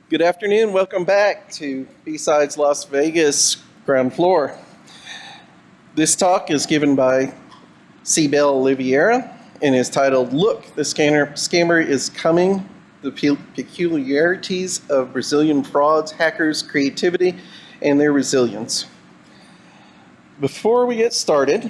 Good afternoon. Welcome back to B-Sides Las Vegas ground floor. This talk is given by Cybelle Oliveira and is titled, Look, the Scammer is Coming, the Peculiarities of Brazilian Frauds, Hackers, Creativity, and Their Resilience. Before we get started,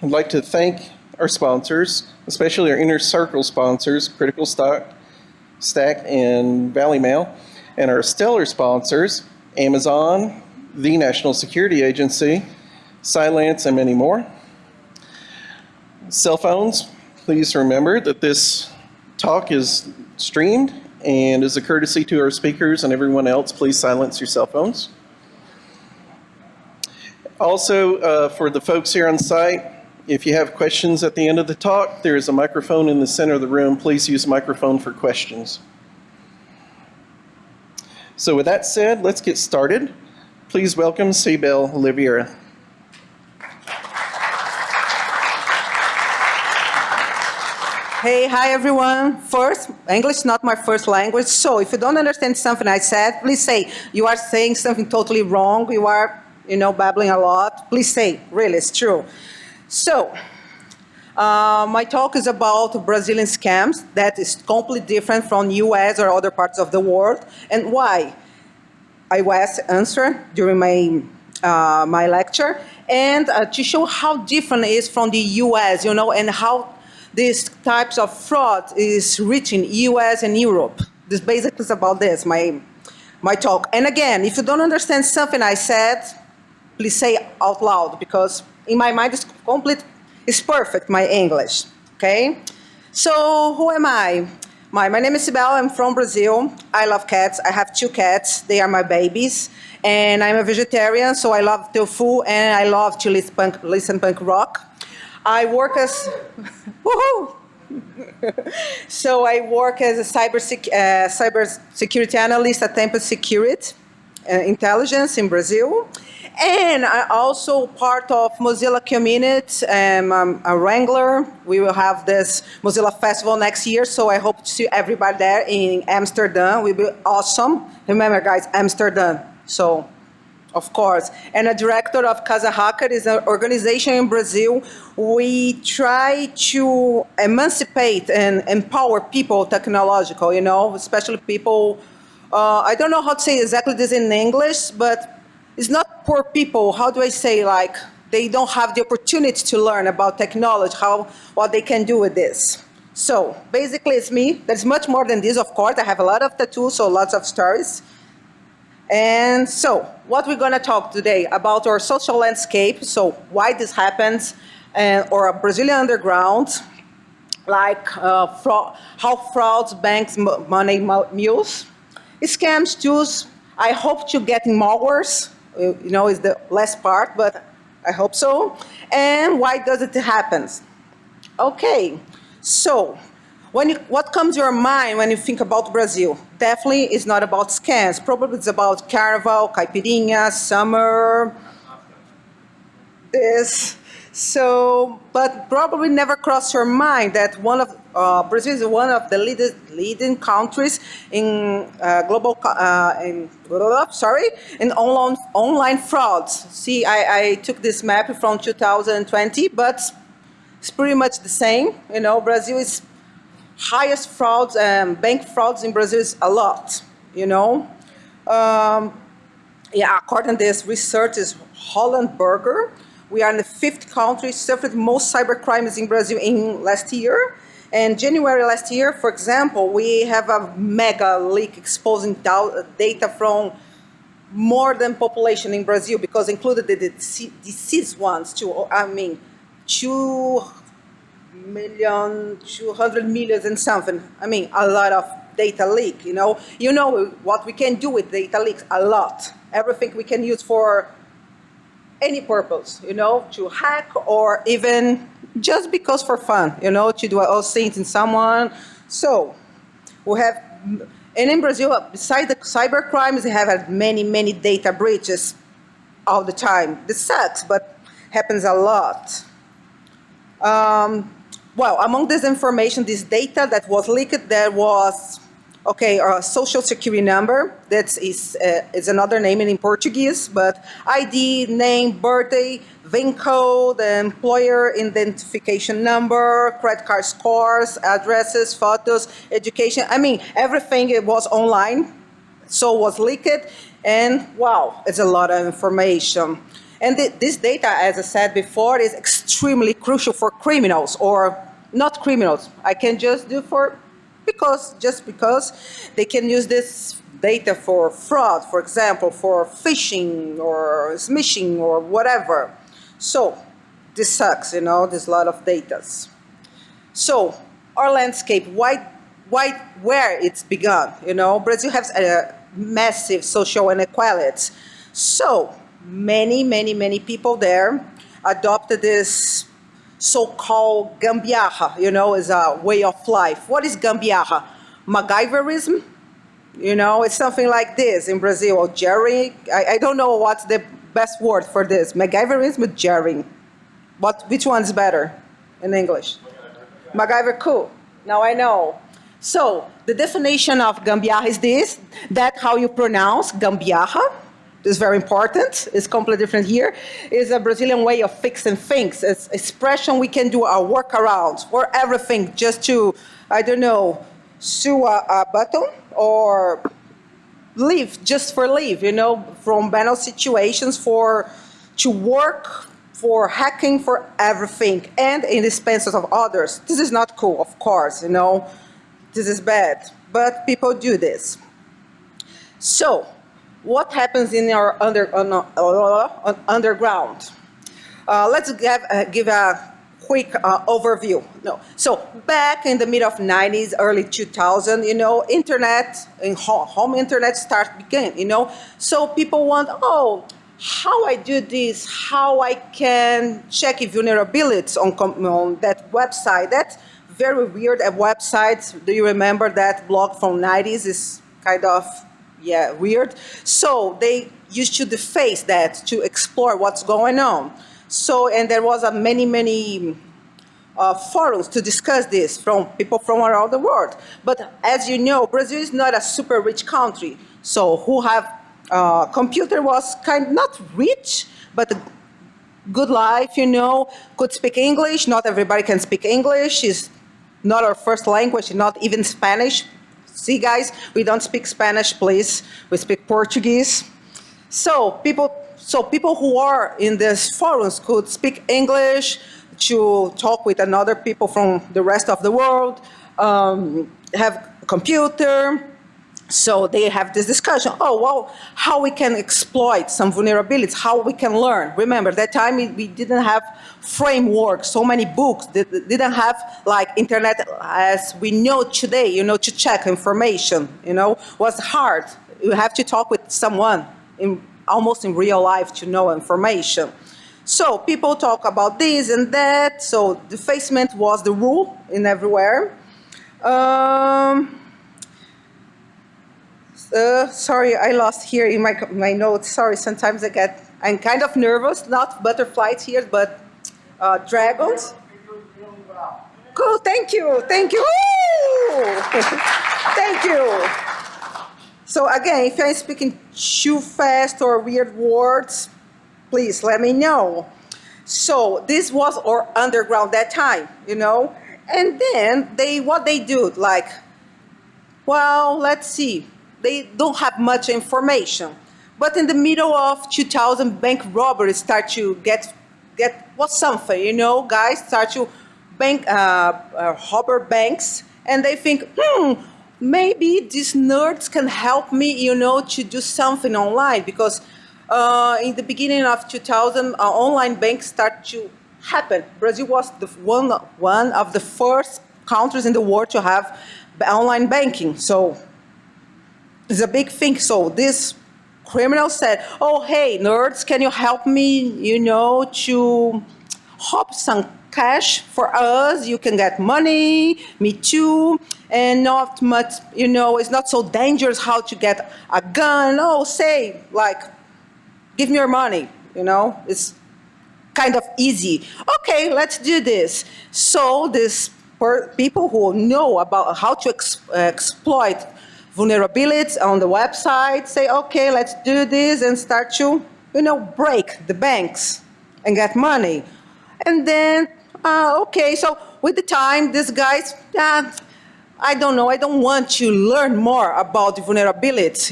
I'd like to thank our sponsors, especially our Inner Circle sponsors, Critical Stack and Valley Mail, and our stellar sponsors, Amazon, the National Security Agency, Cylance, and many more. Cell phones, please remember that this talk is streamed and as a courtesy to our speakers and everyone else, please silence your cell phones. Also, for the folks here on site, if you have questions at the end of the talk, there is a microphone in the center of the room. Please use the microphone for questions. So with that said, let's get started. Please welcome Cybelle Oliveira. Hey, hi everyone. First, English is not my first language, so if you don't understand something I said, please say, you are saying something totally wrong, you are, babbling a lot. Please say, really, it's true. So, my talk is about Brazilian scams that is completely different from US or other parts of the world, and why. I was answered during my lecture, and to show how different it is from the US, and how these types of fraud is reaching US and Europe. This basically is about this, my talk. And again, if you don't understand something I said, please say out loud, because in my mind it's perfect, my English, okay? So who am I? My name is Cybelle, I'm from Brazil. I love cats, I have 2 cats, they are my babies. And I'm a vegetarian, so I love tofu and I love to listen punk rock. I work as, woohoo! So I work as a cybersecurity analyst at Tempest Security Intelligence in Brazil. And I'm also part of Mozilla community. I'm a wrangler. We will have this Mozilla Festival next year, so I hope to see everybody there in Amsterdam. It will be awesome. Remember, guys, Amsterdam. So, of course. And a director of Casa Hacker is an organization in Brazil. We try to emancipate and empower people technological, especially people, I don't know how to say exactly this in English, but it's not poor people. How do I say, they don't have the opportunity to learn about technology, what they can do with this. So basically it's me. There's much more than this, of course. I have a lot of tattoos, so lots of stories. And so what we're gonna talk today about our social landscape, so why this happens, or a Brazilian underground, how frauds, banks, money mules, scams, tools. I hope to get malwares, is the last part, but I hope so. And why does it happen? Okay, so what comes to your mind when you think about Brazil? Definitely it's not about scams. Probably it's about carnival, caipirinha, summer, this. So, but probably never crossed your mind that Brazil is one of the leading countries in in online frauds. See, I took this map from 2020, but it's pretty much the same. Brazil is highest frauds, bank frauds in Brazil is a lot. According to this research is Hollenberger. We are in the 5th country, suffered most cyber crimes in Brazil in last year. And January last year, for example, we have a mega leak exposing data from more than population in Brazil, because included the deceased ones too. 200 million and something. A lot of data leak, You know what we can do with data leaks, a lot. Everything we can use for any purpose, to hack or even just because for fun, to do all things in someone. So we have, and in Brazil, besides the cyber crimes, we have had many data breaches all the time. This sucks, but happens a lot. Well, among this information, this data that was leaked, there was Okay, social security number, that is another name in Portuguese, but ID, name, birthday, VIN code, employer identification number, credit card scores, addresses, photos, education. I mean, everything it was online, so was leaked, and wow, it's a lot of information. And this data, as I said before, is extremely crucial for criminals, or not criminals. I can just do for because they can use this data for fraud, for example, for phishing or smishing or whatever. So this sucks, there's a lot of data. So our landscape, where it's begun, Brazil has a massive social inequalities. So many people there adopted this so-called gambiarra, is a way of life. What is gambiarra? MacGyverism, it's something like this in Brazil, or jerry. I don't know what's the best word for this. MacGyverism or jerry? Which one's better in English? MacGyver, cool. Now I know. So the definition of gambiarra is this, that how you pronounce gambiarra. This is very important. It's completely different here. It's a Brazilian way of fixing things. It's expression we can do a workaround for everything just to, I don't know, sew a button or live, just for live, from banal situations to work, for hacking, for everything, and in the expenses of others. This is not cool, of course, This is bad, but people do this. So, what happens in our underground? Let's give a quick overview. No. So back in the mid of 90s, early 2000, internet and home internet began, So people want, how I do this, how I can check vulnerabilities on that website. That's very weird. A website, do you remember that blog from 90s is kind of, weird. So they used to deface that to explore what's going on. So, and there was many forums to discuss this from people from around the world. But as you know, Brazil is not a super rich country. So who have computer was not rich, but a good life, could speak English. Not everybody can speak English. It's not our first language, not even Spanish. See, guys, we don't speak Spanish, please. We speak Portuguese. So people who are in these forums could speak English to talk with another people from the rest of the world, have a computer. So they have this discussion. How we can exploit some vulnerabilities, how we can learn. Remember, that time we didn't have framework, so many books, didn't have like internet as we know today, to check information, was hard. You have to talk with someone almost in real life to know information. So people talk about this and that. So defacement was the rule in everywhere. Sorry, I lost here in my notes. Sorry, sometimes I'm kind of nervous, not butterflies here, but dragons. Cool, thank you. Woo! Thank you. So again, if I'm speaking too fast or weird words, please let me know. So this was our underground that time, And then what they do, let's see. They don't have much information. But in the middle of 2000, bank robberies start to get something, guys start to robber banks, and they think, maybe these nerds can help me, to do something online, because in the beginning of 2000, online banks start to happen. Brazil was one of the first countries in the world to have online banking, so it's a big thing. So this criminal said, hey, nerds, can you help me, to hop some cash for us? You can get money, me too, and not much, it's not so dangerous how to get a gun. Give me your money, it's kind of easy. Okay, let's do this. So these people who know about how to exploit vulnerabilities on the website, say, okay, let's do this, and start to, break the banks and get money. And then, okay, so with the time, these guys, I don't know, I don't want to learn more about the vulnerabilities,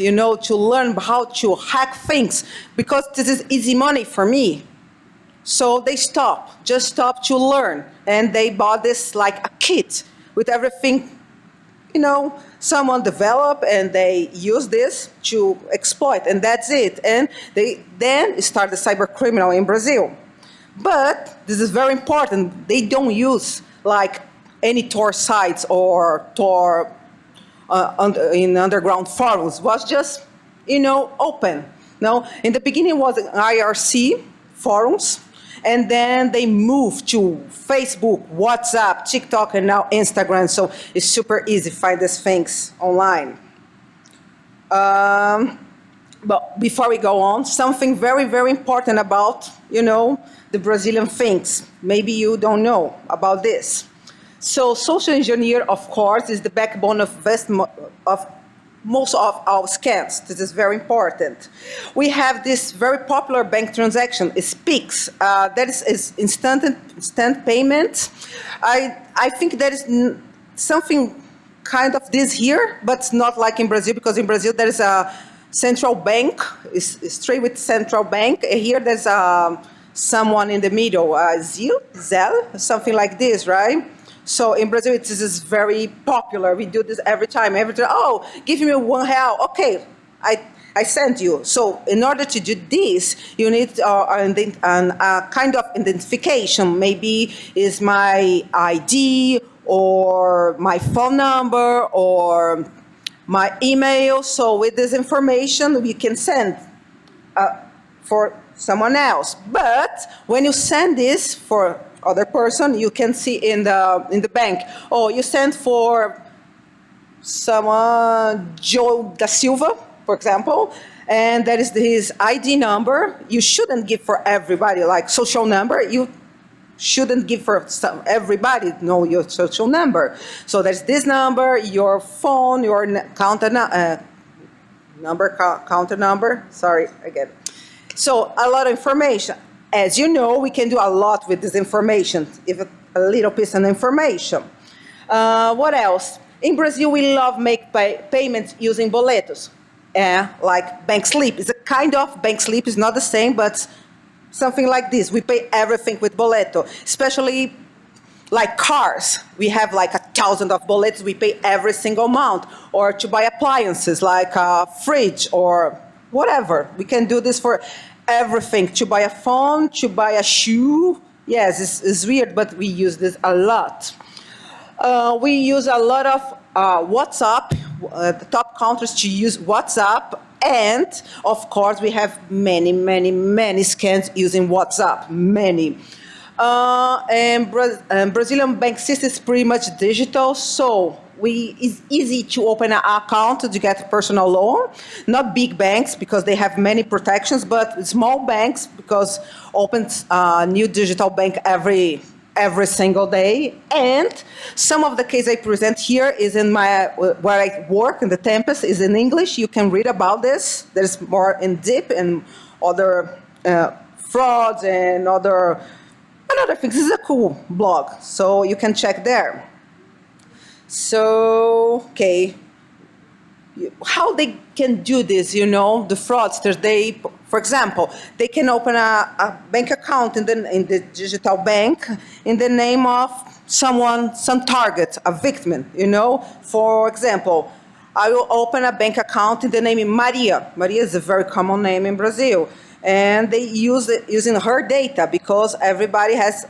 to learn how to hack things, because this is easy money for me. So they just stop to learn. And they bought this like a kit with everything, someone developed, and they use this to exploit, and that's it. And they then start the cyber criminal in Brazil. But this is very important. They don't use like any Tor sites or Tor in underground forums. It was just, open. No, in the beginning it was IRC forums, and then they moved to Facebook, WhatsApp, TikTok, and now Instagram. So it's super easy to find these things online. But before we go on, something very, very important about, the Brazilian things. Maybe you don't know about this. So social engineer, of course, is the backbone of most of our scams. This is very important. We have this very popular bank transaction, is PIX. That is instant payment. I think there is something kind of this here, but it's not like in Brazil, because in Brazil there is a central bank, it's straight with central bank. Here there's someone in the middle, Zell, something like this, right? So in Brazil, it is very popular. We do this every time. Oh, give me R$1. Okay, I sent you. So in order to do this, you need a kind of identification. Maybe is my ID or my phone number or my email. So with this information, we can send for someone else. But when you send this for other person, you can see in the bank, oh, you sent for someone, Joe da Silva, for example, and that is his ID number. You shouldn't give for everybody, like social number. You shouldn't give for everybody know your social number. So there's this number, your phone, your counter number. Sorry, again. So a lot of information. As you know, we can do a lot with this information, even a little piece of information. What else? In Brazil, we love make payments using boletos, like bank slip. It's a kind of bank slip. It's not the same, but something like this. We pay everything with boleto, especially like cars. We have like 1,000 of boletos. We pay every single month. Or to buy appliances like a fridge or whatever. We can do this for everything. To buy a phone, to buy a shoe. Yes, it's weird, but we use this a lot. We use a lot of WhatsApp, the top countries to use WhatsApp. And, of course, we have many, many, many scams using WhatsApp, many. And Brazilian bank system is pretty much digital, so it's easy to open an account to get a personal loan. Not big banks, because they have many protections, but small banks, because opens a new digital bank every single day. And some of the case I present here is in where I work in the Tempest, is in English. You can read about this. There's more in deep and other frauds and other things. This is a cool blog, so you can check there. So, okay, how they can do this, the fraudsters, for example, they can open a bank account in the digital bank in the name of some target, a victim, For example, I will open a bank account in the name Maria. Maria is a very common name in Brazil. And they use it using her data, because everybody has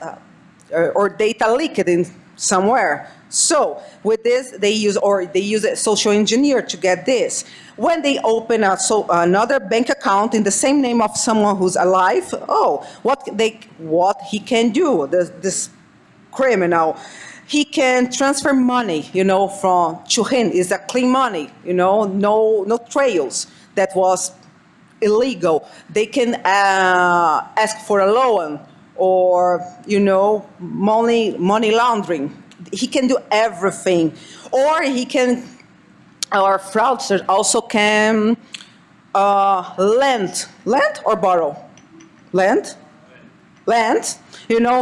or data leaked in somewhere. So with this, they use a social engineer to get this. When they open another bank account in the same name of someone who's alive, what he can do, this criminal, he can transfer money, to him. Is a clean money, no trails that was illegal. They can ask for a loan or, money laundering. He can do everything. Or he can or fraudsters also can lend or borrow, lend,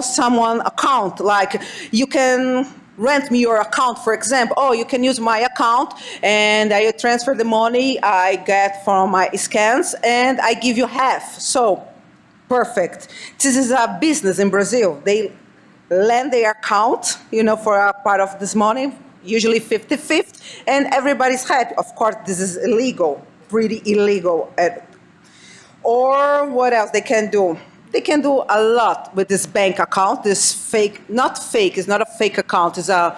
someone account, like you can rent me your account, for example. Oh, you can use my account and I transfer the money I get from my scans and I give you half. So, perfect. This is a business in Brazil. They lend their account, for a part of this money, usually 50-50, and everybody's happy. Of course, this is illegal, pretty illegal. Or what else they can do? They can do a lot with this bank account, this fake, not fake, it's not a fake account, it's a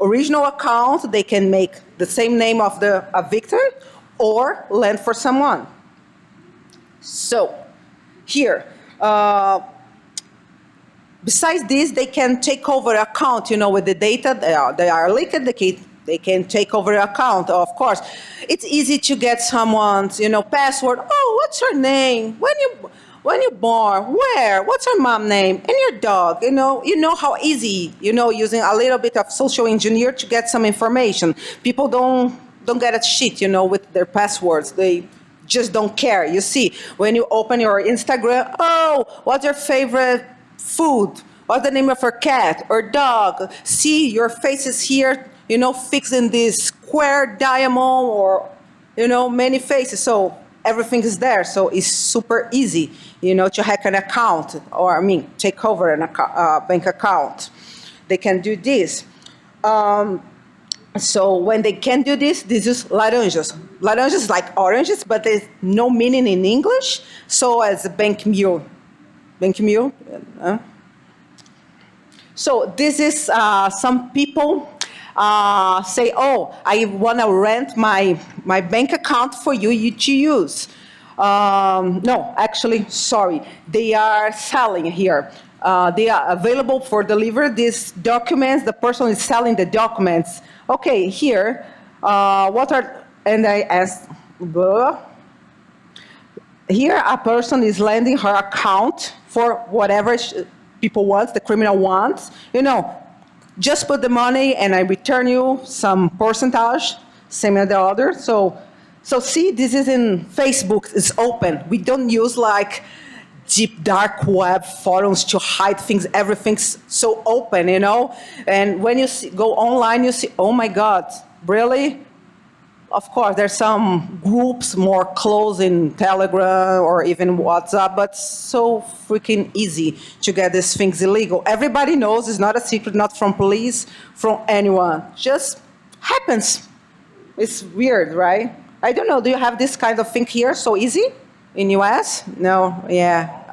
original account. They can make the same name of a victim or lend for someone. So, here, besides this, they can take over account, with the data they are leaked, they can take over account, of course. It's easy to get someone's, password. Oh, what's your name? When you born? Where? What's your mom name? And your dog? You know how easy, using a little bit of social engineer to get some information. People don't get a shit, with their passwords. They just don't care. You see, when you open your Instagram, oh, what's your favorite food? What's the name of your cat or dog? See, your face is here, fixed in this square diamond or, many faces. So everything is there. So it's super easy, to hack an account or, take over a bank account. They can do this. So when they can do this is laranjas. Laranjas is like oranges, but there's no meaning in English. So as a bank mule. So this is some people say, oh, I want to rent my bank account for you to use. No, actually, sorry. They are selling here. They are available for delivery. These documents, the person is selling the documents. Okay, here, and I asked, here a person is lending her account for whatever people want, the criminal wants. Just put the money and I return you some percentage, same as the other. So see, this is in Facebook, it's open. We don't use like deep dark web forums to hide things. Everything's so open, And when you go online, you see, oh my God, really? Of course, there's some groups more close in Telegram or even WhatsApp, but so freaking easy to get these things illegal. Everybody knows it's not a secret, not from police, from anyone. Just happens. It's weird, right? I don't know, do you have this kind of thing here so easy in US? No, yeah,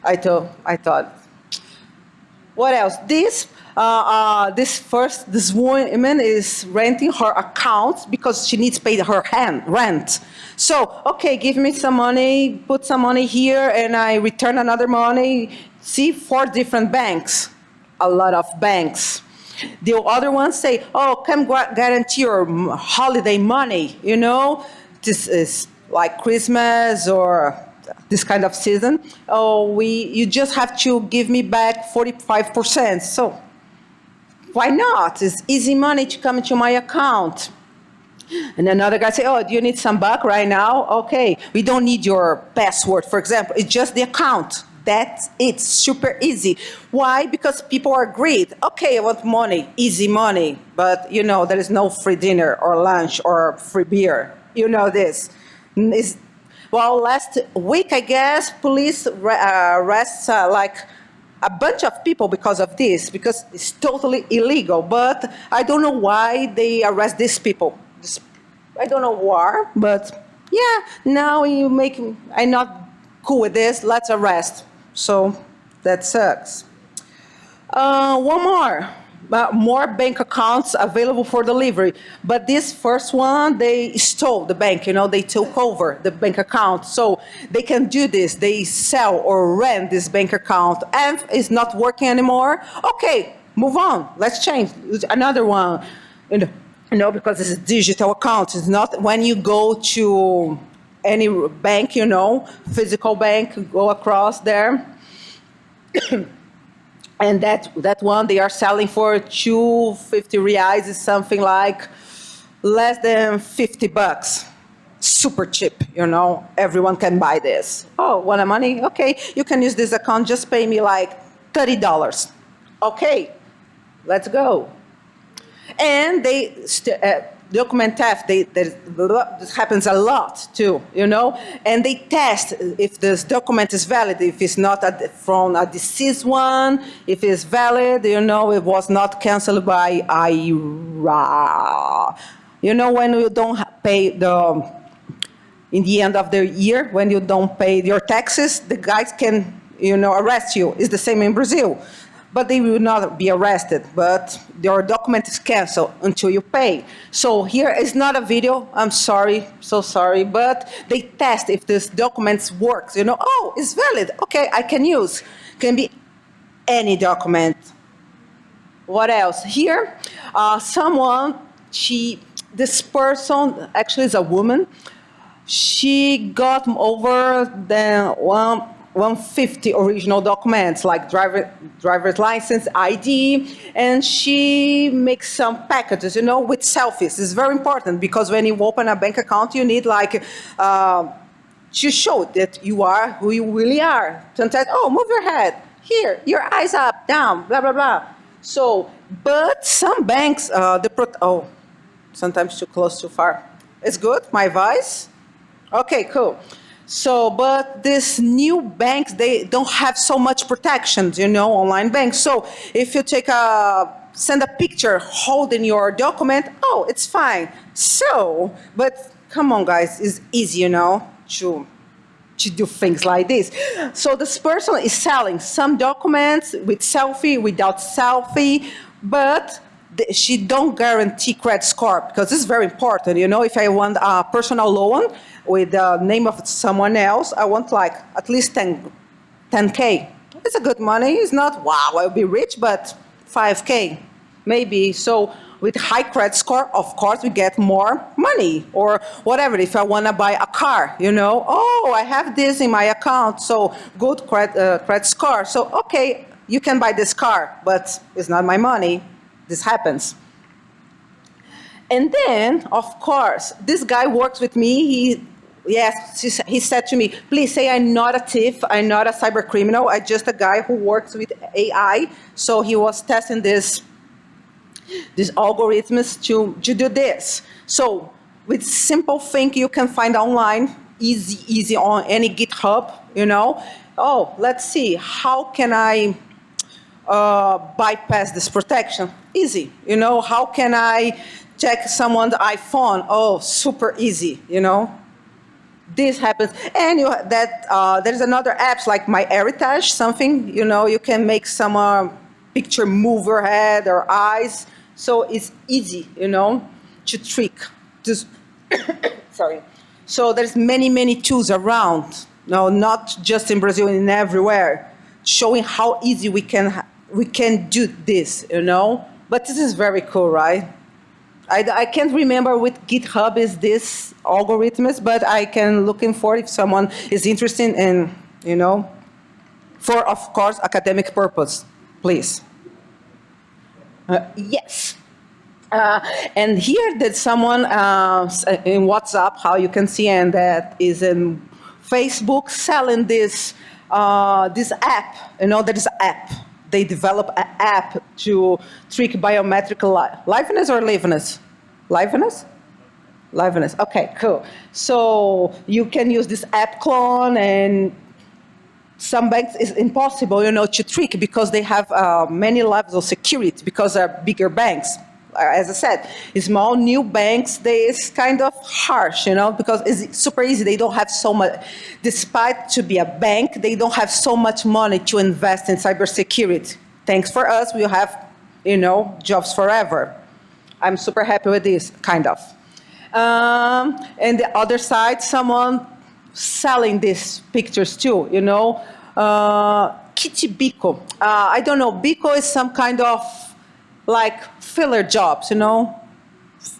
I thought. What else? This woman is renting her account because she needs to pay her rent. So, okay, give me some money, put some money here, and I return another money. See, 4 different banks, a lot of banks. The other ones say, oh, come guarantee your holiday money, This is like Christmas or this kind of season. Oh, you just have to give me back 45%. So why not? It's easy money to come into my account. And another guy say, oh, do you need some buck right now? Okay, we don't need your password, for example. It's just the account. That's it, super easy. Why? Because people are greedy. Okay, I want money, easy money. But, there is no free dinner or lunch or free beer. This. Well, last week, I guess, police arrests like a bunch of people because of this, because it's totally illegal. But I don't know why they arrest these people. I don't know why, but yeah, now I'm not cool with this, let's arrest. So that sucks. One more bank accounts available for delivery. But this first one, they stole the bank, they took over the bank account. So they can do this, they sell or rent this bank account and it's not working anymore. Okay, move on, let's change another one. Because it's a digital account. It's not when you go to any bank, physical bank, go across there. And that one they are selling for 250 reais is something like less than $50. Super cheap, everyone can buy this. Oh, want money? Okay, you can use this account, just pay me like $30. Okay, let's go. And document theft, this happens a lot too, and they test if this document is valid, if it's not from a deceased one, if it's valid, it was not canceled by IRA. When you don't pay in the end of the year, when you don't pay your taxes, the guys can, arrest you. It's the same in Brazil. But they will not be arrested, but your document is canceled until you pay. So here is not a video, I'm sorry, so sorry, but they test if this document works. Oh, it's valid, okay, I can use. Can be any document. What else? Here, this person, actually is a woman, she got over than 150 original documents, like driver's license, ID, and she makes some packages, with selfies. It's very important because when you open a bank account, you need to show that you are who you really are. Sometimes, oh, move your head. Here, your eyes up, down, blah, blah, blah. So, but some banks, sometimes too close, too far. It's good, my voice? Okay, cool. So, but these new banks, they don't have so much protections, online banks. So if you send a picture holding your document, oh, it's fine. So, but come on, guys, it's easy, to do things like this. So this person is selling some documents with selfie, without selfie, but she don't guarantee credit score, because this is very important. If I want a personal loan with the name of someone else, I want at least 10K. It's a good money. It's not, wow, I'll be rich, but 5K, maybe. So with high credit score, of course, we get more money or whatever. If I want to buy a car, oh, I have this in my account, so good credit score. So, okay, you can buy this car, but it's not my money. This happens. And then, of course, this guy works with me. He said to me, please say I'm not a thief, I'm not a cyber criminal, I'm just a guy who works with AI. So he was testing these algorithms to do this. So with simple thing you can find online, easy on any GitHub, Oh, let's see, how can I bypass this protection? Easy, how can I check someone's iPhone? Oh, super easy, This happens, and there's another apps like MyHeritage, something, you can make some picture move your head or eyes, so it's easy, to trick. Sorry. So there's many tools around, not just in Brazil, in everywhere, showing how easy we can do this, But this is very cool, right? I can't remember with GitHub is this algorithms, but I can looking for if someone is interested in, for, of course, academic purpose, please. Yes. And here there's someone in WhatsApp, how you can see, and that is in Facebook selling this app. There is an app. They develop an app to trick biometric liveness or liveness? Liveness. Okay, cool. So you can use this app clone, and some banks is impossible, to trick because they have many levels of security because they're bigger banks. As I said, small new banks, it's kind of harsh, because it's super easy. They don't have so much, despite to be a bank, they don't have so much money to invest in cybersecurity. Thanks for us, we'll have, jobs forever. I'm super happy with this, kind of. And the other side, someone selling these pictures too, Kitty Bico. I don't know, Bico is some kind of like filler jobs,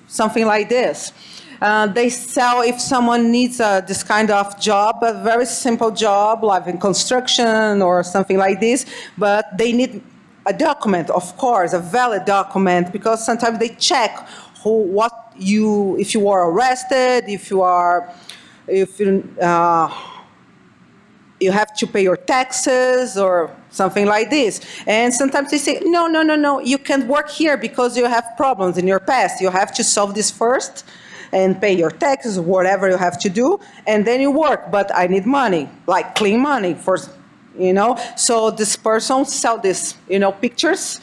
something like this. They sell if someone needs this kind of job, a very simple job, like in construction or something like this, but they need a document, of course, a valid document, because sometimes they check what if you are arrested, if you have to pay your taxes or something like this. And sometimes they say, no, no, no, no, you can't work here because you have problems in your past. You have to solve this first and pay your taxes, whatever you have to do, and then you work. But I need money, like clean money for, So this person sell this, pictures,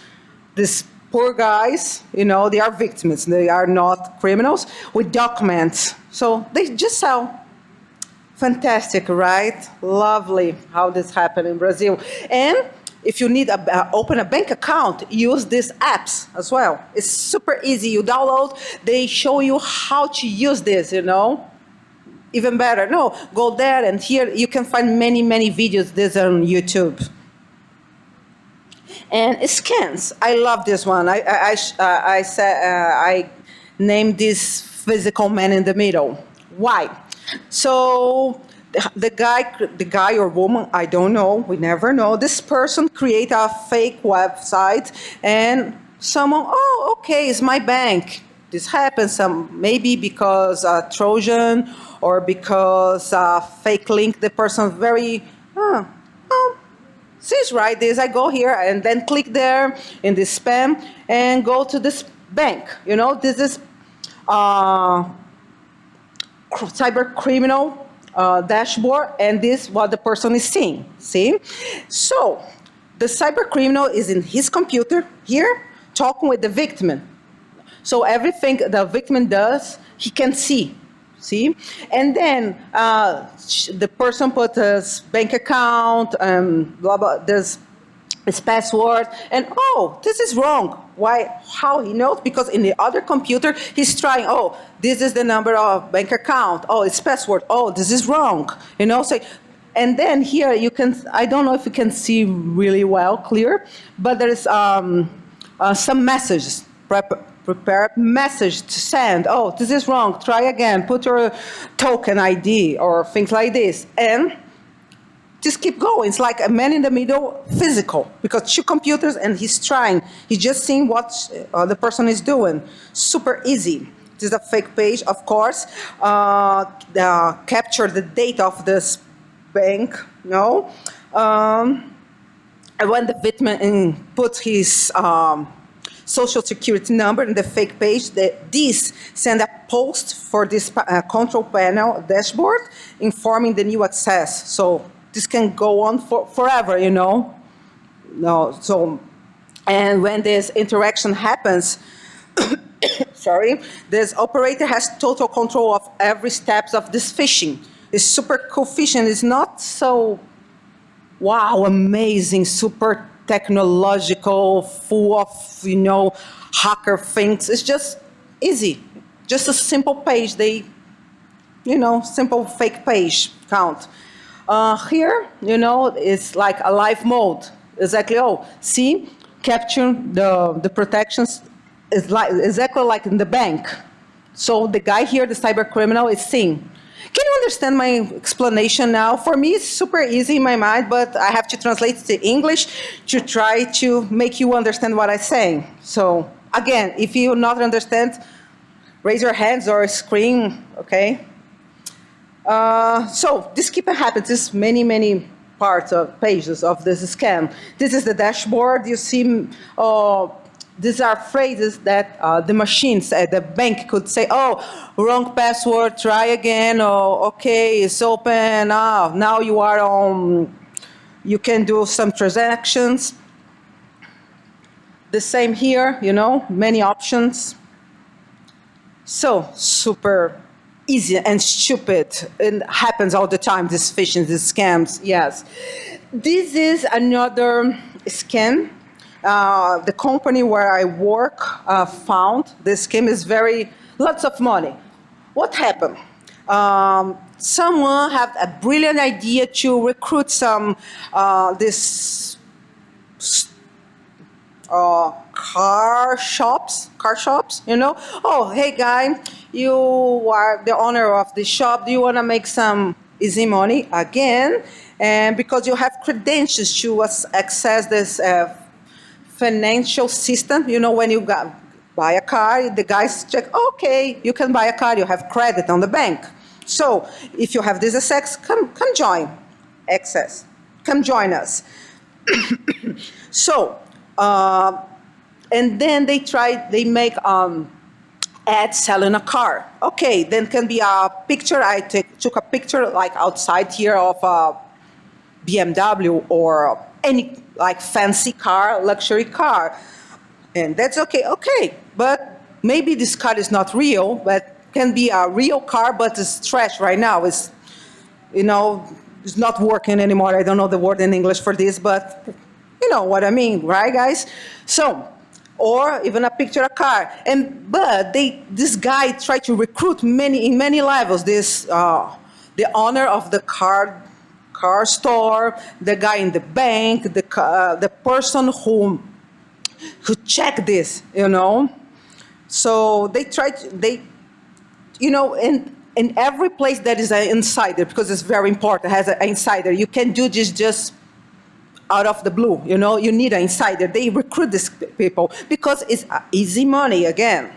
these poor guys, they are victims. They are not criminals with documents. So they just sell. Fantastic, right? Lovely how this happened in Brazil. And if you need open a bank account, use these apps as well. It's super easy. You download, they show you how to use this, Even better. No, go there and here you can find many, many videos. This on YouTube. And scans. I love this one. I named this physical man in the middle. Why? So the guy or woman, I don't know, we never know. This person create a fake website and someone, oh, okay, it's my bank. This happens maybe because a Trojan or because a fake link, the person very, she's right, this, I go here and then click there in the spam and go to this bank. This is cyber criminal dashboard, and this is what the person is seeing. See? So the cyber criminal is in his computer here talking with the victim. So everything the victim does, he can see. See? And then the person put his bank account, blah, blah, this his password, and this is wrong. Why? How he knows? Because in the other computer, he's trying, this is the number of bank account. It's password. This is wrong. So, and then here you can, I don't know if you can see really well, clear, but there is some messages, prepare message to send. This is wrong. Try again. Put your token ID or things like this. And just keep going. It's like a man in the middle, physical, because two computers and he's trying. He's just seeing what the person is doing. Super easy. This is a fake page, of course. Capture the data of this bank, and when the victim puts his social security number in the fake page, this send a post for this control panel dashboard informing the new access. So this can go on forever, No, so, and when this interaction happens, this operator has total control of every steps of this phishing. It's super cool phishing. It's not so, wow, amazing, super technological, full of, hacker things. It's just easy. Just a simple page. Simple fake page count. Here, it's like a live mode. Exactly. See, capture the protections is exactly like in the bank. So the guy here, the cyber criminal, is seeing. Can you understand my explanation now? For me, it's super easy in my mind, but I have to translate it to English to try to make you understand what I'm saying. So again, if you not understand, raise your hands or scream, okay? So this keep happens. There's many, many parts of pages of this scam. This is the dashboard. You see, these are phrases that the machines at the bank could say, wrong password, try again, okay, it's open, now you are on, you can do some transactions. The same here, many options. So, super easy and stupid. It happens all the time, this phishing, these scams, yes. This is another scam. The company where I work found this scheme is lots of money. What happened? Someone had a brilliant idea to recruit some this car shops, hey guy, you are the owner of the shop, do you want to make some easy money again? And because you have credentials to access this financial system, when you buy a car, the guys check, okay, you can buy a car, you have credit on the bank. So if you have this access, come join access. Come join us. So, and then they make ads selling a car. Okay, then can be a picture. I took a picture like outside here of a BMW or any like fancy car, luxury car. And that's okay, okay. But maybe this car is not real, but can be a real car, but it's trash right now. You know, it's not working anymore. I don't know the word in English for this, but you know what I mean, right, guys? So, or even a picture of car. But this guy tried to recruit in many levels. The owner of the car store, the guy in the bank, the person who checked this, you know. So in every place that is an insider, because it's very important, has an insider. You can do this just out of the blue, you know. You need an insider. They recruit these people because it's easy money again.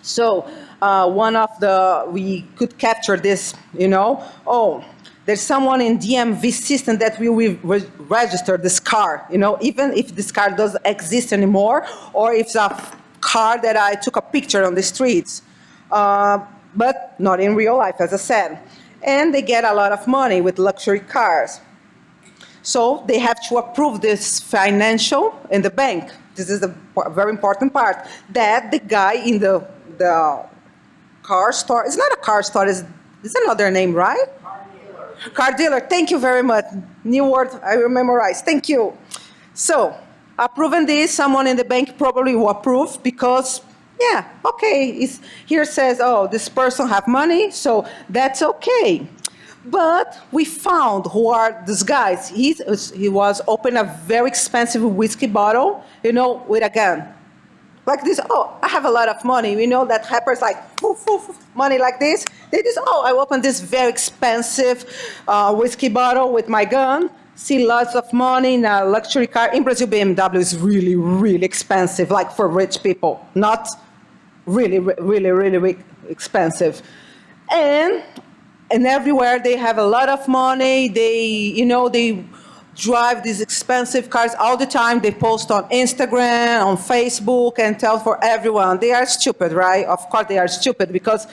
So we could capture this, you know. Oh, there's someone in DMV system that will register this car, you know, even if this car doesn't exist anymore, or if it's a car that I took a picture on the streets. But not in real life, as I said. And they get a lot of money with luxury cars. So they have to approve this financial in the bank. This is a very important part, that the guy in the car store, it's not a car store, it's another name, right? Car dealer, thank you very much. New word I will memorize, thank you. So, approving this, someone in the bank probably will approve because, yeah, okay, here says, oh, this person have money, so that's okay. But we found who are these guys. He was opening a very expensive whiskey bottle, you know, with a gun. Like this, oh, I have a lot of money. You know, that happens like, poof, poof, money like this. They just, oh, I opened this very expensive whiskey bottle with my gun. See lots of money in a luxury car. In Brazil, BMW is really, really expensive, like for rich people. Not really, really, really expensive. And everywhere they have a lot of money. They drive these expensive cars all the time. They post on Instagram, on Facebook, and tell for everyone. They are stupid, right? Of course they are stupid because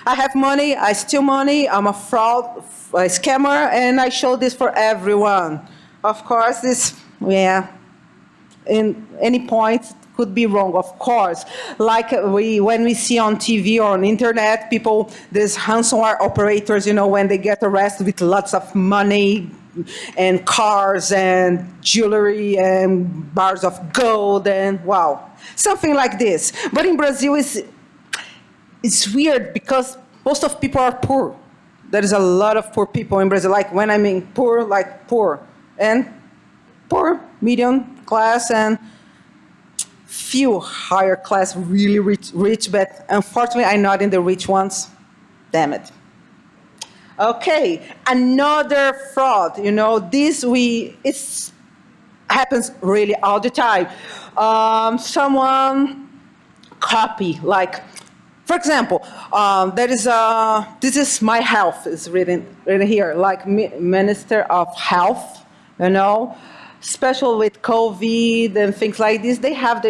I have money, I steal money, I'm a fraud, a scammer, and I show this for everyone. Of course, in any point, could be wrong, of course. Like when we see on TV or on internet, these ransomware operators, you know, when they get arrested with lots of money and cars and jewelry and bars of gold and wow, something like this. But in Brazil, it's weird because most of people are poor. There is a lot of poor people in Brazil. Like when I mean poor, like poor. And poor, medium class, and few higher class, really rich, but unfortunately I'm not in the rich ones. Damn it. Okay, another fraud. You know, it happens really all the time. Someone copy, like, for example, this is my health, is written here, like Minister of Health, you know, especially with COVID and things like this. They have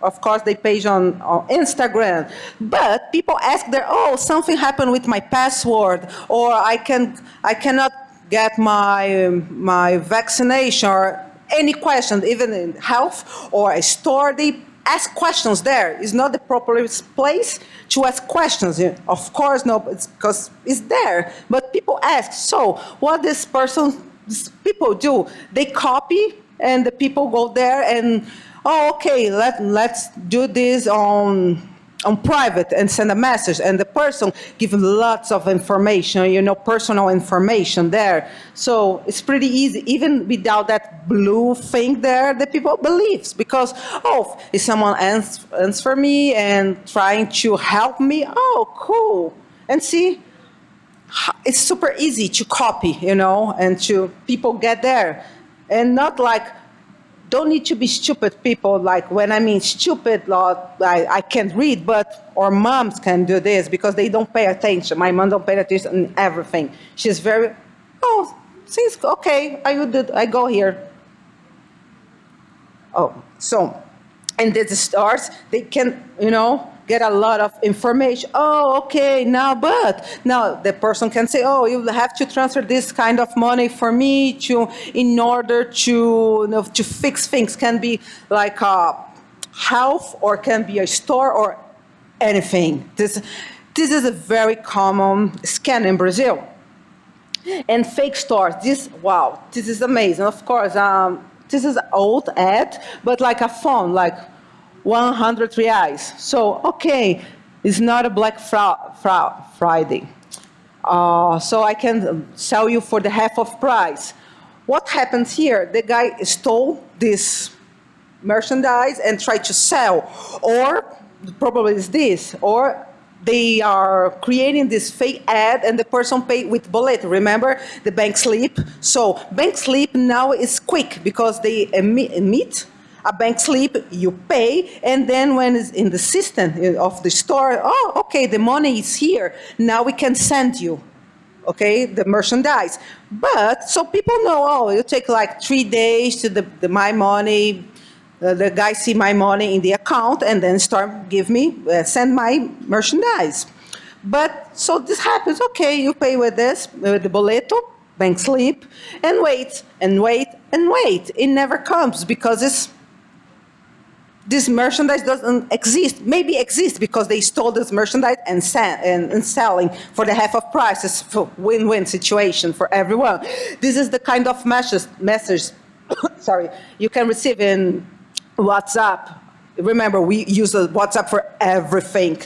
of course, they page on Instagram, but people ask something happened with my password, or I cannot get my vaccination, or any question, even in health or a store, they ask questions there. It's not the proper place to ask questions. Of course, no, it's because it's there, but people ask. So what these people do, they copy, and the people go there and, okay, let's do this on private and send a message, and the person gives lots of information, personal information there. So it's pretty easy, even without that blue thing there, the people believes, because, if someone answer me and trying to help me, cool. And see, it's super easy to copy, and to people get there, and not like don't need to be stupid people. Like when I mean stupid, I can't read, but our moms can do this because they don't pay attention. My mom don't pay attention in everything. She's very, oh, since okay, I go here. Oh, so, and the stores, they can, get a lot of information. Oh, okay, now the person can say, oh, you have to transfer this kind of money for me in order to, to fix things. Can be like a health or can be a store or anything. This is a very common scam in Brazil. And fake stores, this is amazing. Of course, this is old ad, but like a phone, like 100 reais. So, okay, it's not a Black Friday. So I can sell you for the half of price. What happens here? The guy stole this merchandise and tried to sell. Or, probably is this, or they are creating this fake ad and the person pay with boleto. Remember the bank slip? So bank slip now is quick because they emit a bank slip, you pay, and then when it's in the system of the store, oh, okay, the money is here. Now we can send you, okay, the merchandise. But, so people know, oh, you take like 3 days to my money, the guy see my money in the account and then send my merchandise. But, so this happens, okay, you pay with this, with the boleto, bank slip, and wait, and wait, and wait. It never comes because this merchandise doesn't exist. Maybe exists because they stole this merchandise and selling for the half of price. It's a win-win situation for everyone. This is the kind of message sorry, you can receive in WhatsApp. Remember, we use WhatsApp for everything.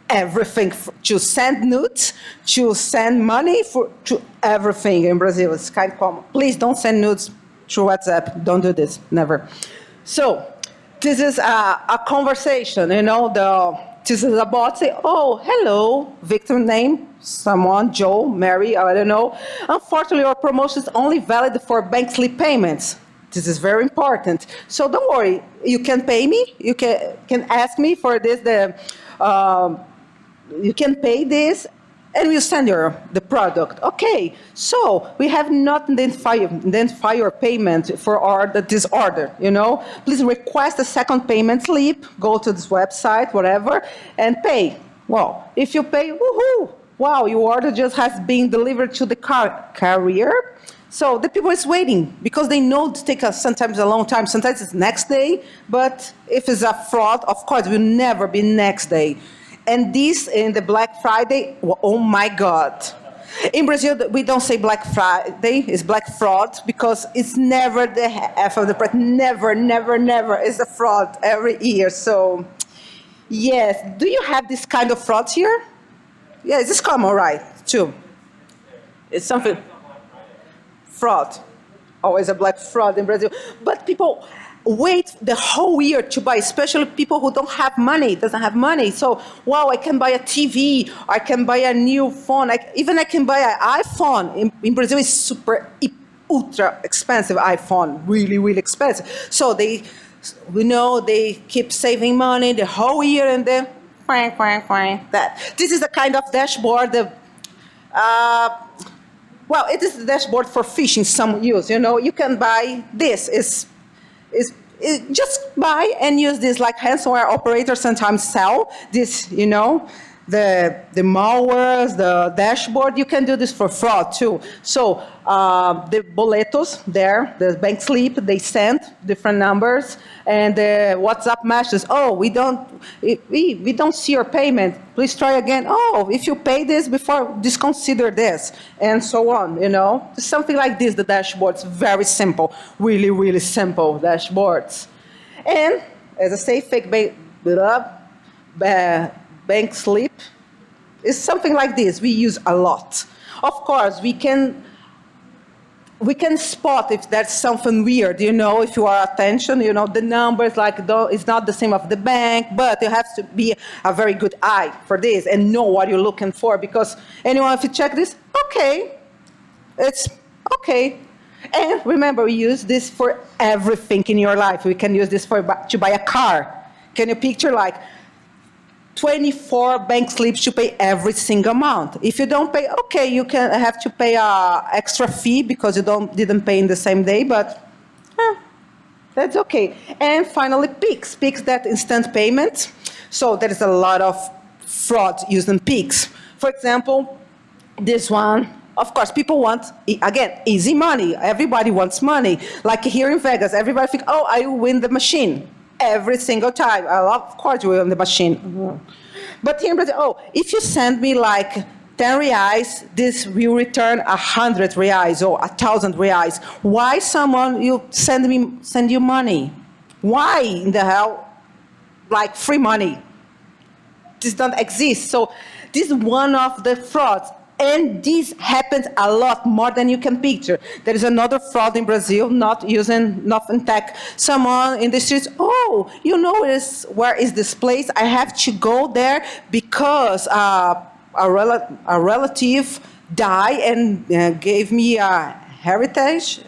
To send nudes, to send money, to everything in Brazil. It's kind of common. Please don't send nudes through WhatsApp. Don't do this, never. So, this is a conversation, this is a bot say, oh, hello, victim name, someone, Joe, Mary, I don't know. Unfortunately, our promotion is only valid for bank slip payments. This is very important. So don't worry, you can pay me, you can ask me for this, you can pay this, and we'll send you the product. Okay, so we have not identified your payment for this order, Please request a second payment slip, go to this website, whatever, and pay. Well, if you pay, woohoo! Wow, your order just has been delivered to the carrier. So the people is waiting because they know it takes sometimes a long time. Sometimes it's next day, but if it's a fraud, of course, it will never be next day. And this in the Black Friday, oh my God. In Brazil, we don't say Black Friday, it's Black Fraud because it's never the half of the price. Never, never, never is a fraud every year. So, yes. Do you have this kind of fraud here? Yes, it's common, right, too. It's something, fraud. Always a Black Fraud in Brazil. But people wait the whole year to buy, especially people who doesn't have money. So, wow, I can buy a TV, I can buy a new phone, I can buy an iPhone. In Brazil, it's super, ultra expensive iPhone, really, really expensive. So they keep saving money the whole year and then, that. This is the kind of dashboard, it is the dashboard for fishing, some use, you can buy this, just buy and use this, like ransomware operators sometimes sell this, the malwares, the dashboard, you can do this for fraud too. So the boletos there, the bank slip, they send different numbers, and the WhatsApp messages, oh, we don't see your payment, please try again. Oh, if you pay this before, disconsider this, and so on, Something like this, the dashboards, very simple, really, really simple dashboards. And, as I say, fake bank slip is something like this. We use a lot. Of course, we can spot if there's something weird, if you are attention, the numbers, it's not the same of the bank, but you have to be a very good eye for this and know what you're looking for, because anyone, if you check this, okay, it's okay. And remember, we use this for everything in your life. We can use this to buy a car. Can you picture like 24 bank slips to pay every single month? If you don't pay, okay, you can have to pay a extra fee because you didn't pay in the same day, but that's okay. And finally, Pix. Pix, that instant payment. So there is a lot of fraud using Pix. For example, this one, of course, people want, again, easy money. Everybody wants money. Like here in Vegas, everybody thinks, oh, I will win the machine. Every single time. Of course you will win the machine. But here in Brazil, oh, if you send me like 10 reais, this will return 100 reais or 1,000 reais. Why someone you send you money? Why in the hell, like free money? This don't exist. So this is one of the frauds. And this happens a lot more than you can picture. There is another fraud in Brazil, not using nothing tech. Someone in the streets, oh, you know where is this place? I have to go there because a relative died and gave me a heritage.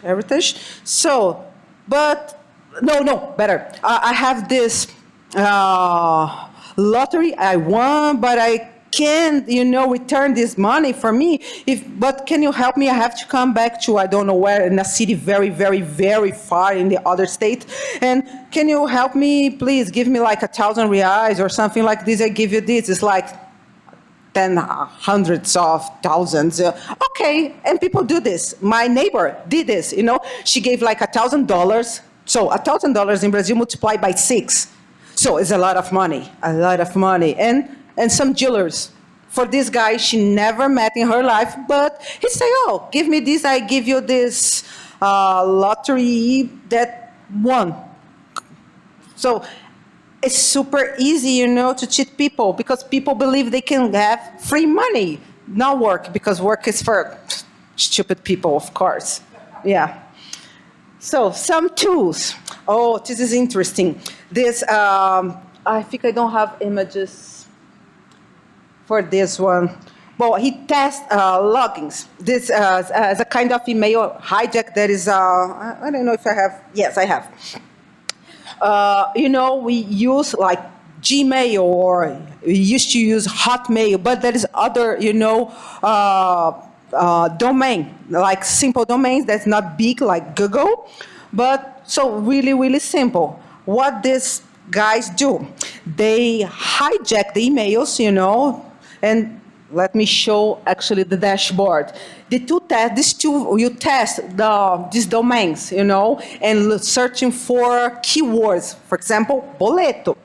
So, but no, better. I have this lottery I won, but I can't, return this money for me. But can you help me? I have to come back to, I don't know where, in a city very, very, very far in the other state. And can you help me, please? Give me like 1,000 reais or something like this. I give you this. It's like 10 hundreds of thousands. Okay, and people do this. My neighbor did this, She gave like $1,000. So $1,000 in Brazil multiplied by 6. So it's a lot of money, And some jewelers. For this guy, she never met in her life, but he say, oh, give me this, I give you this lottery that won. So it's super easy, to cheat people because people believe they can have free money, not work, because work is for stupid people, of course. Yeah. So some tools. Oh, this is interesting. This, I think I don't have images for this one. Well, he tests logins. This as a kind of email hijack that is, I don't know if I have, yes, I have. We use like Gmail or we used to use Hotmail, but there is other, domain, like simple domains that's not big like Google, but so really, really simple. What these guys do, they hijack the emails, and let me show actually the dashboard. You test these domains, and searching for keywords. For example, boleto.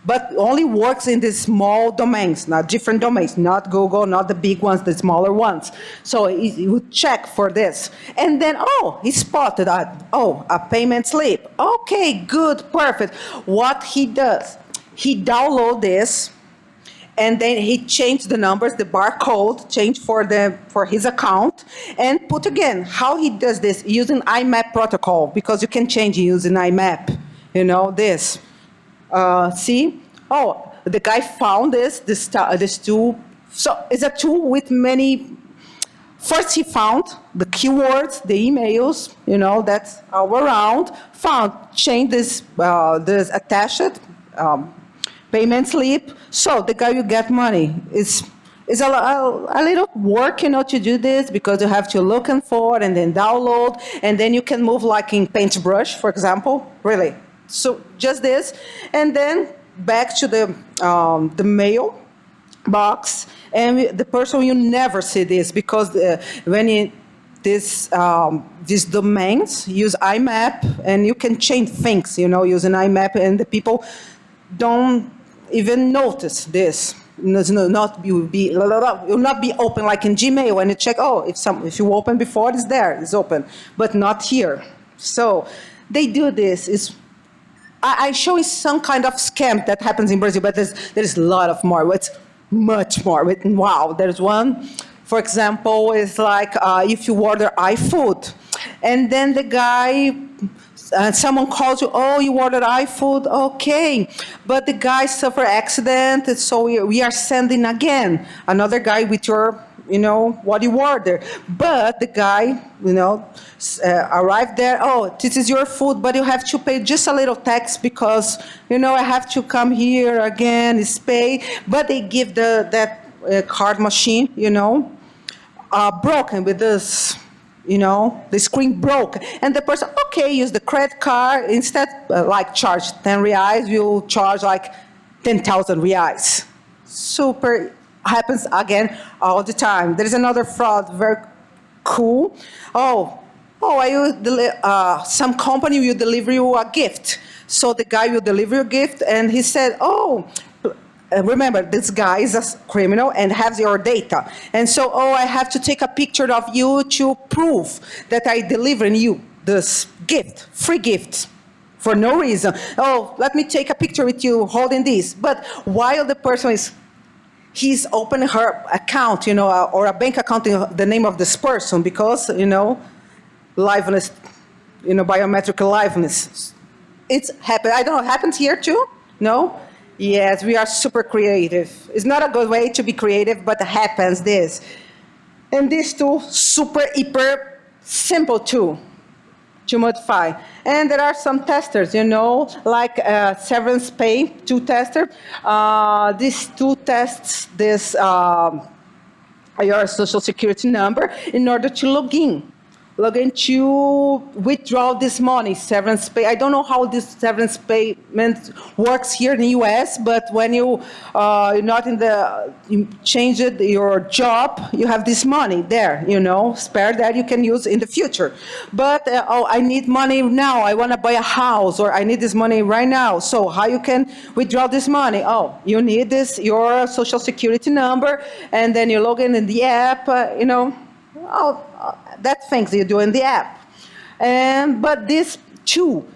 But only works in these small domains, not different domains, not Google, not the big ones, the smaller ones. So you would check for this. And then, he spotted a payment slip. Okay, good, perfect. What he does, he downloads this, and then he changed the numbers, the barcode, changed for his account, and put again. How he does this? Using IMAP protocol, because you can change using IMAP, this. See? Oh, the guy found this tool. So it's a tool with many. First, he found the keywords, the emails, that's all around. Changed this attached payment slip. So the guy will get money. It's a little work, to do this because you have to look for and then download, and then you can move like in Paintbrush, for example. Really. So just this, and then back to the mail box, and the person will never see this because these domains use IMAP, and you can change things, using IMAP, and the people don't even notice this. Will not be open like in Gmail, and you check. If you open before, it's there, it's open, but not here. So they do this. I show you some kind of scam that happens in Brazil, but there's a lot of more. It's much more. Wow, there's one, for example, is like if you order iFood, and then the guy and someone calls you, oh, you ordered iFood, okay, but the guy suffered accident, and so we are sending again another guy with your, what you ordered. But the guy, arrived there, oh, this is your food, but you have to pay just a little tax because, I have to come here again, it's paid. But they give that card machine, broken with this, the screen broke. And the person, okay, use the credit card. Instead, charge 10 reais, you charge like 10,000 reais. Super, happens again all the time. There's another fraud, very cool. Some company will deliver you a gift. So the guy will deliver you a gift, and he said, remember, this guy is a criminal and has your data. And so, I have to take a picture of you to prove that I delivering you this gift, free gift, for no reason. Oh, let me take a picture with you holding this. But while the person he's opening her account, or a bank account in the name of this person because, liveness, biometric liveness. It's happened. I don't know, happens here too? No? Yes, we are super creative. It's not a good way to be creative, but it happens this. And these two, super, hyper simple too, to modify. And there are some testers, like Severance Pay, two tester. These two tests this your social security number in order to log in to withdraw this money, severance pay. I don't know how this severance payment works here in the U.S., but when you're not you changed your job, you have this money there, spare that you can use in the future. But, I need money now, I want to buy a house, or I need this money right now. So how you can withdraw this money? You need your social security number, and then you log in the app, that things you do in the app. But these two,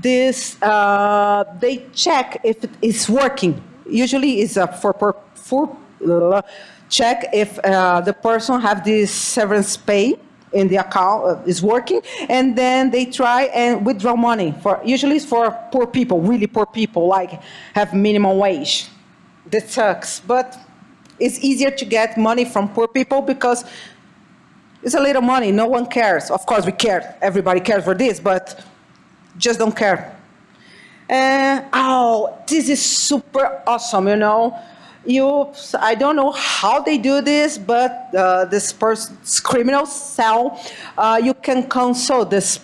they check if it is working. Usually it's for check if the person have this severance pay in the account is working, and then they try and withdraw money. Usually it's for poor people, really poor people, like have minimum wage. That sucks, but it's easier to get money from poor people because it's a little money, no one cares. Of course we care, everybody cares for this, but just don't care. This is super awesome, I don't know how they do this, but this person's criminal cell, you can consult this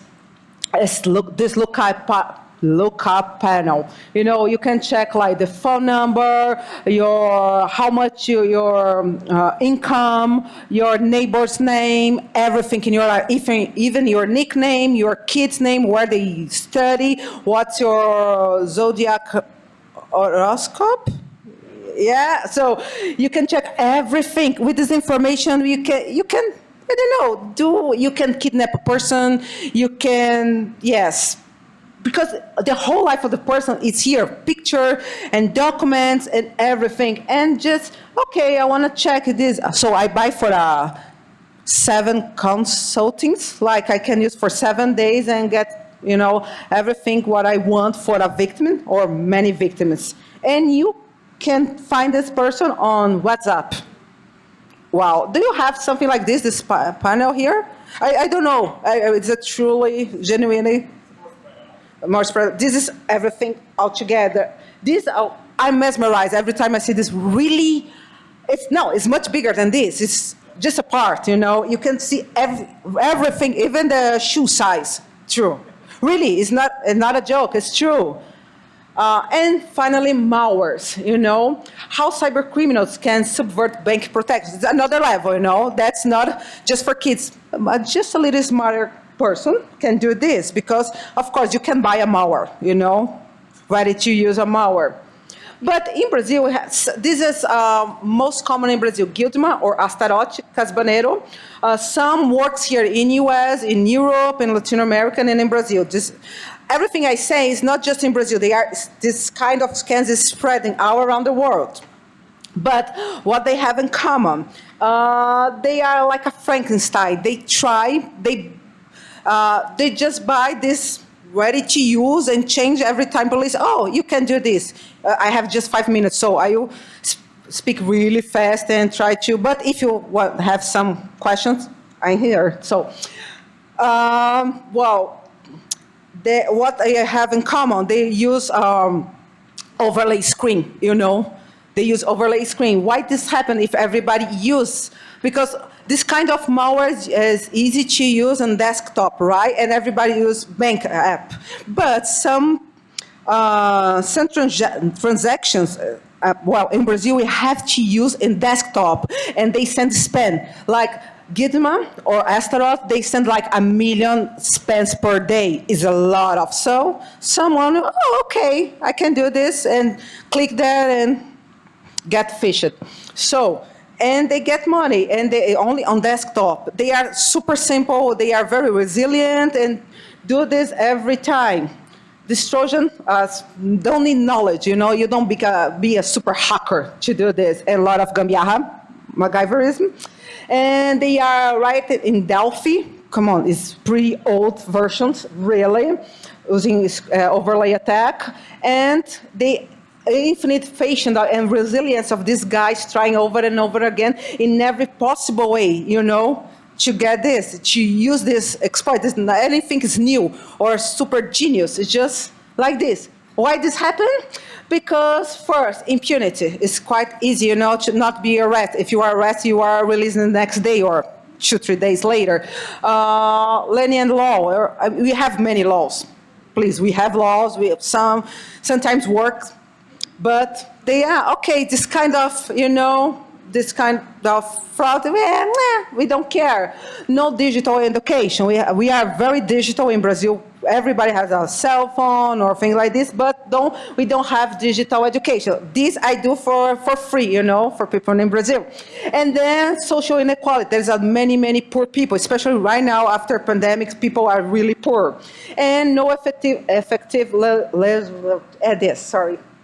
lookup panel. You can check like the phone number, how much your income, your neighbor's name, everything in your life, even your nickname, your kid's name, where they study, what's your zodiac horoscope. Yeah, so you can check everything with this information. You can I don't know, you can kidnap a person. You can, yes. Because the whole life of the person is here, picture and documents and everything. And just, okay, I want to check this. So I buy for 7 consultings, like I can use for 7 days and get, everything what I want for a victim or many victims. And you can find this person on WhatsApp. Wow, do you have something like this panel here? I don't know, is it truly, genuinely? More spread. This is everything all together. I'm mesmerized every time I see this. Really, it's much bigger than this. It's just a part, You can see everything, even the shoe size. True. Really, it's not a joke. It's true. And finally, malwares, how cyber criminals can subvert bank protection. It's another level, That's not just for kids. Just a little smarter person can do this because, of course, you can buy a malware, ready to use a malware. But in Brazil, this is most common in Brazil, Guildma or Astaroth Casbaneiro. Some works here in US, in Europe, in Latin America, and in Brazil. Everything I say is not just in Brazil. This kind of scams is spreading all around the world. But what they have in common, they are like a Frankenstein. They just buy this ready to use and change every time police, oh, you can do this. I have just 5 minutes, so I will speak really fast and try to, but if you have some questions, I'm here. So, well, what they have in common, they use overlay screen, you know. They use overlay screen. Why this happen if everybody use? Because this kind of malware is easy to use on desktop, right? And everybody use bank app. But some transactions, well, in Brazil, we have to use in desktop, and they send spam. Like Gitma or Astaroth, they send like 1 million spams per day. Is a lot of. So someone, oh, okay, I can do this, and click that and get phished. So, and they get money, and they only on desktop. They are super simple, they are very resilient, and do this every time. This Trojan don't need knowledge, you know, you don't be a super hacker to do this, and a lot of gambiarra, MacGyverism. And they are right in Delphi, come on, it's pretty old versions, really, using overlay attack, and they infinite patience and resilience of these guys trying over and over again in every possible way, you know, to get this, to use this exploit. This, anything is new or super genius. It's just like this. Why this happen? Because first, impunity is quite easy, you know, to not be arrested. If you are arrested, you are released the next day or 2-3 days later. Lenient law, we have many laws. Please, we have laws, we have sometimes work. But they are, okay, this kind of, you know, this kind of fraud, we don't care. No digital education. We are very digital in Brazil. Everybody has a cell phone or things like this, but we don't have digital education. This I do for free, you know, for people in Brazil. And then social inequality. There's many, many poor people, especially right now after pandemics, people are really poor. And no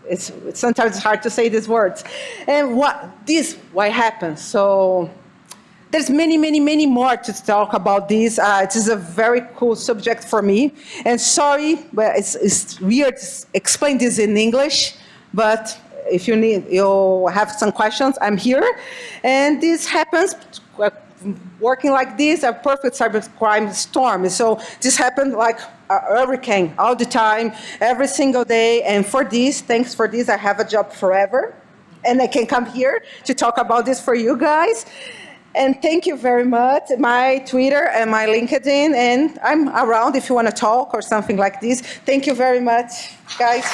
it's sometimes hard to say these words. And why happens? So there's many, many, many more to talk about this. It is a very cool subject for me. And sorry, but it's weird to explain this in English, but if you have some questions, I'm here. And this happens, working like this, a perfect cybercrime storm. So this happened like a hurricane all the time, every single day. And for this, thanks for this, I have a job forever. And I can come here to talk about this for you guys. And thank you very much. My Twitter and my LinkedIn, and I'm around if you want to talk or something like this. Thank you very much, guys.